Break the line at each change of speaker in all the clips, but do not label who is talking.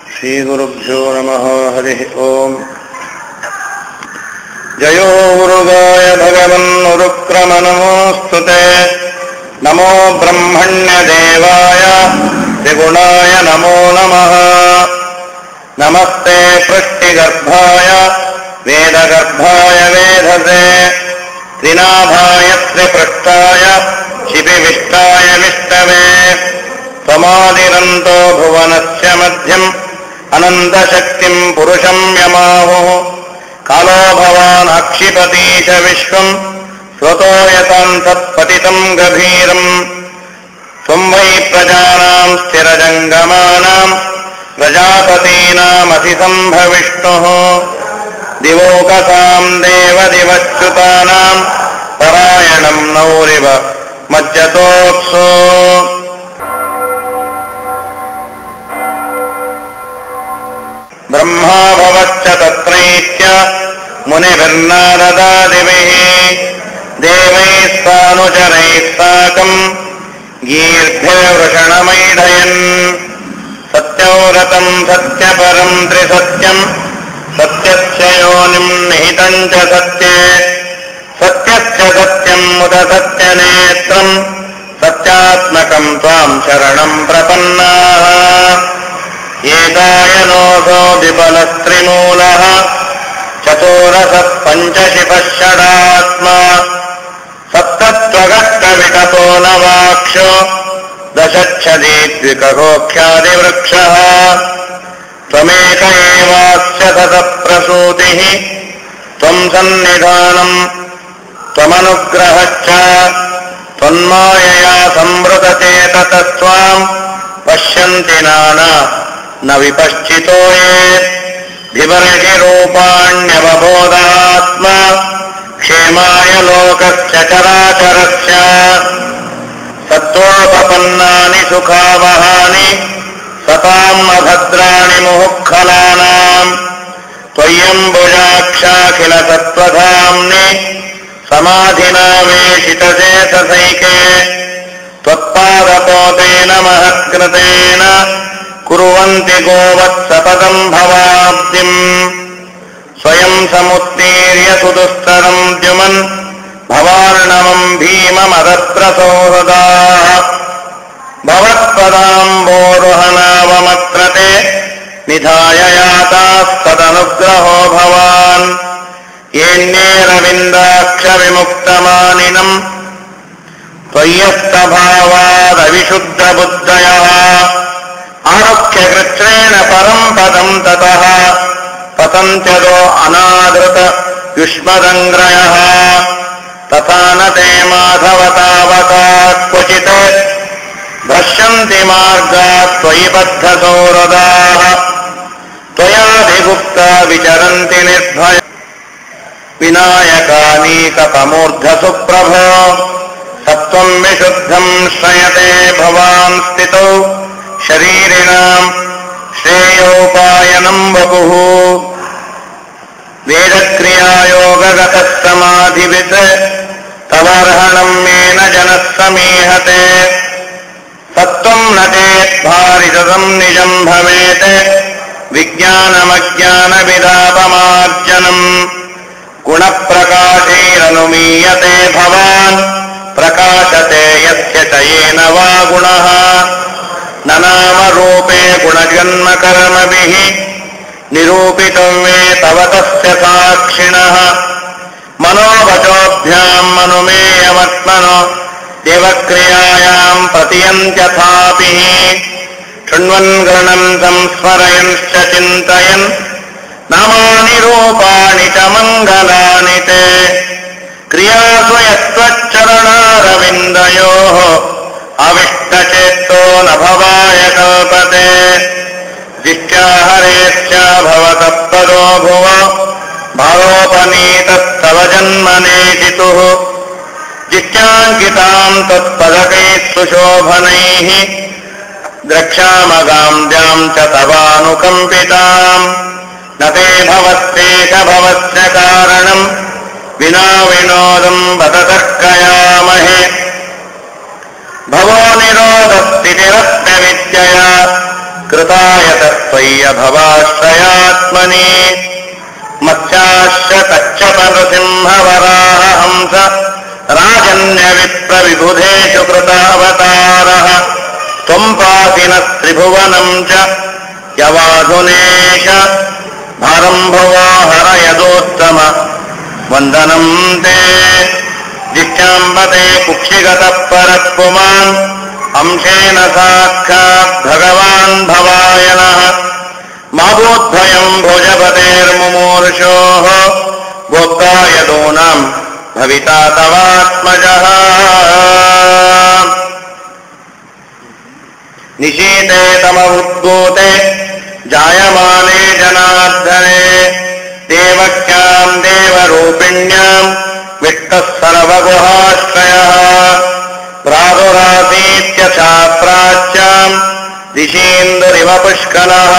श्रीगुरुभ्यो नमः। हरिः ओम्। जयो गुरुगाय भगवन्नुरुक्रमनमोऽस्तुते। नमो ब्रह्मण्यदेवाय त्रिगुणाय नमो नमः। नमस्ते पृष्टिगर्भाय वेदगर्भाय वेधसे। त्रिनाभाय त्रिपृष्ठाय शिपिविष्टाय विष्टवे। त्वमादिरन्तो भुवनस्य मध्यम् अनन्तशक्तिम् पुरुषम् यमाहुः। कालो भवानाक्षिपति च विश्वम् स्वतो यताम् तत्पतितम् गभीरम्। त्वम् वै प्रजानाम् स्थिरजङ्गमानाम् प्रजापतीनामधिसम्भविष्णुः। दिवोकसाम् देवदिवच्युतानाम् परायणम् नौरिव मज्जतोत्सो। ब्रह्मा भवच्च तत्रैत्य मुनिभिर्नारदादिभिः देवैः सानुचरैः साकम् गीर्भिर्वृषणमैढयन्। सत्यव्रतम् सत्यपरम् त्रिसत्यम् सत्यस्य योनिम् निहितम् च सत्ये। सत्यस्य सत्यम् उत सत्यनेत्रम् सत्यात्मकम् त्वाम् शरणम् प्रपन्नाः। एतायनोऽसो विपलस्त्रिमूलः चतुरसः पञ्चशिपः षडात्मा। सप्तत्वगट्टविटतो नवाक्षो दशच्छदी द्विकगोख्यादिवृक्षः। त्वमेक एवास्य सतप्रसूतिः त्वम् सन्निधानम् त्वमनुग्रहश्च। त्वन्मायया संवृतचेतसस्त्वाम् पश्यन्ति नाना न विपश्चितो ये। भिवर्षि रूपाण्यवबोधात्मा क्षेमाय लोकस्य चराचरस्य। सत्त्वोपपन्नानि सुखावहानि सताम् अभद्राणि मुहुःखलानाम्। त्वय्यम्बुजाक्षाखिल सत्त्वधाम्नि समाधिना वेशितचेतसैके। त्वत्पादपोतेन महत्कृतेन कुर्वन्ति गोवत्सपदम् भवाब्धिम्। स्वयम् समुत्तीर्य सुदुस्तरम् द्युमन् भवार्णवम् भीममदप्रसोहदाः। भवत्पदाम्बोरुहनावमक्रते निधाय यातास्तदनुग्रहो भवान्। येन्येरविन्दाक्षविमुक्तमानिनम् त्वय्यस्तभावादविशुद्धबुद्धयः। आरुह्यकृच्छ्रेण परम् पदम् ततः पतन्त्यदो अनादृत युष्मदङ्ग्रयः। तथा न ते माधव तावता क्वचित् भ्रश्यन्ति मार्गात् त्वयि बद्धसौहृदाः। त्वयाधिगुप्ता विचरन्ति निर्भय विनायकानीकतमूर्धसुप्रभो। सत्त्वम् विशुद्धम् श्रयते भवान् स्थितौ शरीरिणाम् श्रेयोपायनम् वपुः। वेदक्रियायोगगतः समाधिवित् तवर्हणम् येन जनः समीहते। सत्त्वम् न चेद्भारितम् निजम् भवेत् विज्ञानमज्ञानविदापमार्जनम्। गुणप्रकाशैरनुमीयते भवान् प्रकाशते यस्य च येन वा गुणः। न नामरूपे गुणजन्मकर्मभिः निरूपितव्ये तव तस्य साक्षिणः। मनोवचोभ्याम् मनुमेयमत्मनो देवक्रियायाम् प्रतियन्त्यथापि। शृण्वन् गृह्णन् संस्मरयन्श्च चिन्तयन् नामानि रूपाणि च मङ्गलानि ते। क्रियासु यत्त्वच्चरणारविन्दयोः अविष्टचेत्तो न भवाय कल्पते। दिष्ट्या हरेश्च भवतः पदो भुव भावोपनीतस्तव जन्मनेचितुः। दिष्ट्याङ्किताम् तत्पदकैः सुशोभनैः द्रक्ष्यामगाम्द्याम् च तवानुकम्पिताम्। न ते भवस्तेष भवस्य कारणम् विना विनोदम् वद तर्कयामहे। भवो निरोधस्थितिरस्य विद्यया कृतायत त्वय्य भवाश्रयात्मनि मत्स्याश्च कच्छप नृसिंहवराह हंस राजन्यविप्रविबुधेषु कृतावतारः त्वं पासि नः त्रिभुवनं च यवाधुनेश भारं भवो हर यदोत्तम वन्दनं ते जिष्ठाम्बते कुक्षिगतः परः पुमान् अंशेन साक्षात् भगवान् भवाय नः माबोद्भयं भोजपतेर्मुमूर्षोः भोक्ता यदूनां भविता तवात्मजः निशीते तमभूते जायमाने जनार्दने देवक्यां देवरूपिण्यां वित्तः सर्वगुहाश्रयः प्रादुरासीत्यथा प्राच्यां दिशीन्दुरिव पुष्कलः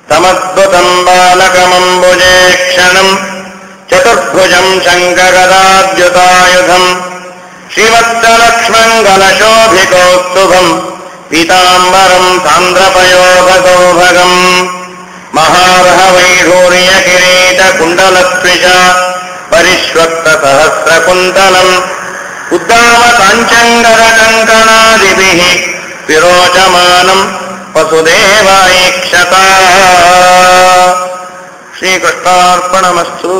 तमद्भुतं बालकमम्बुजे क्षणं चतुर्भुजं शङ्खगदाद्युतायुधं श्रीवत्सलक्ष्मङ्गलशोभिकौस्तुभं पीताम्बरं सान्द्रपयोधसौभगम् महार्हवैढूर्यकिरीटकुण्डलत्विषा परिष्वक्तसहस्रकुन्तलम् उद्दामकाञ्चङ्गरकङ्कणादिभिः विरोचमानं वसुदेवाईक्षता। श्रीकृष्णार्पणमस्तु।